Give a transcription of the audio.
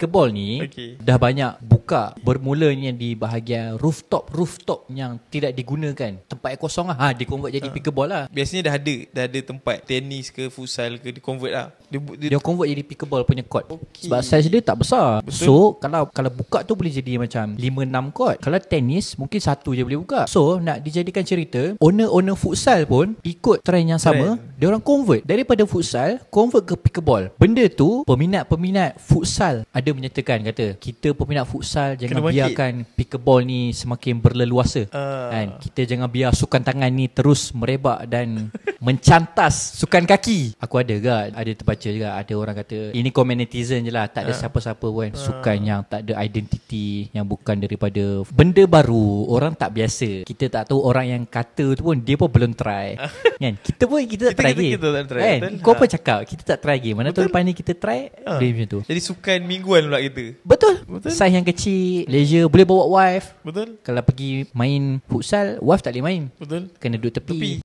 pickleball ni dah banyak buka. Bermulanya di bahagian rooftop yang tidak digunakan, tempat yang kosong lah, dia convert jadi pickleball lah. Biasanya dah ada tempat tenis ke futsal ke, dia convert lah. Dia convert jadi pickleball punya court. Sebab size dia tak besar. Betul. So kalau buka tu boleh jadi macam 5-6 court. Kalau tenis mungkin satu je boleh buka. So nak dijadikan cerita, owner futsal pun ikut trend yang sama. Dia orang convert daripada futsal convert ke pickleball. Benda tu peminat futsal ada menyatakan, kata kita peminat futsal jangan biarkan pickleball ni semakin berleluasa. Kan? Kita jangan biar sukan tangan ni terus merebak dan mencantas sukan kaki. Aku ada terbaca juga, ada orang kata, ini komen netizen je lah, tak ada siapa-siapa pun, sukan yang tak ada identiti, yang bukan daripada benda baru, orang tak biasa. Kita tak tahu orang yang kata tu pun dia pun belum try. Kan? Kita tak try lagi. Kan? Kau pun cakap kita tak try lagi. Mana tahu lepas ni kita try dia macam tu. Jadi sukan mingguan pula kita. Betul. Size yang kecil, leisure, boleh bawa wife. Betul. Kalau pergi main futsal, wife tak boleh main. Betul. Kena duduk tepi.